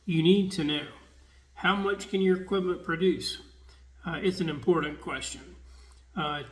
you need to know, how much can your equipment produce? It's an important question.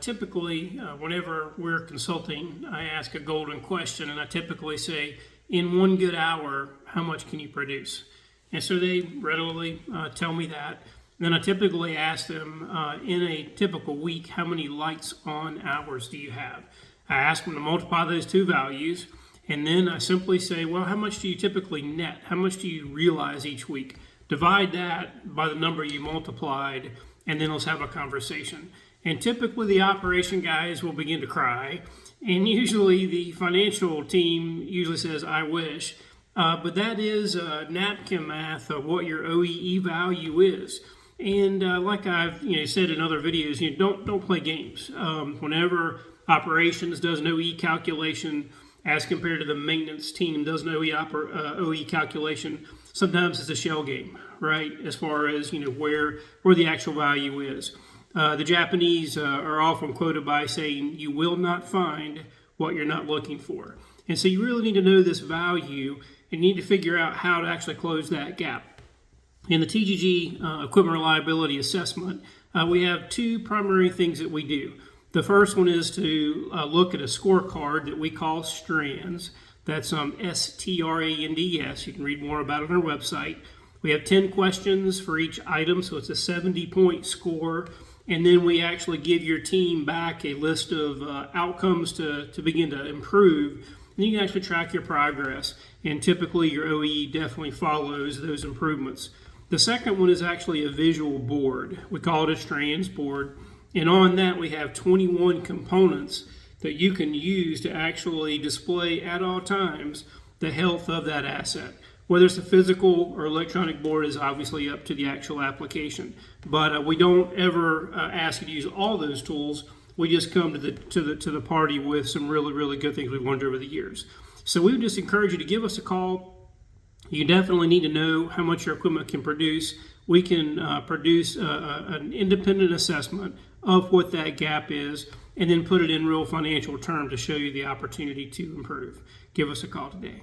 Typically, whenever we're consulting, I ask a golden question, and I typically say, in one good hour, how much can you produce? And so they readily tell me that. Then I typically ask them, in a typical week, how many lights on hours do you have? I ask them to multiply those two values, and then I simply say, well, how much do you typically net? How much do you realize each week? Divide that by the number you multiplied, and then let's have a conversation. And typically the operation guys will begin to cry, and usually the financial team usually says, I wish. But that is napkin math of what your OEE value is. And like I've said in other videos, don't play games. Whenever operations does an OE calculation as compared to the maintenance team does an OE calculation, sometimes it's a shell game, right? As far as where the actual value is. The Japanese are often quoted by saying, "You will not find what you're not looking for." And so you really need to know this value and need to figure out how to actually close that gap. In the TGG Equipment Reliability Assessment, we have two primary things that we do. The first one is to look at a scorecard that we call STRANDS. That's STRANDS. You can read more about it on our website. We have 10 questions for each item, so it's a 70-point score. And then we actually give your team back a list of outcomes to begin to improve. And you can actually track your progress. And typically your OEE definitely follows those improvements. The second one is actually a visual board. We call it a STRANDS board. And on that we have 21 components that you can use to actually display at all times the health of that asset. Whether it's a physical or electronic board is obviously up to the actual application. But we don't ever ask you to use all those tools. We just come to the party with some really, really good things we've learned over the years. So we would just encourage you to give us a call. You definitely need to know how much your equipment can produce. We can produce an independent assessment of what that gap is and then put it in real financial terms to show you the opportunity to improve. Give us a call today.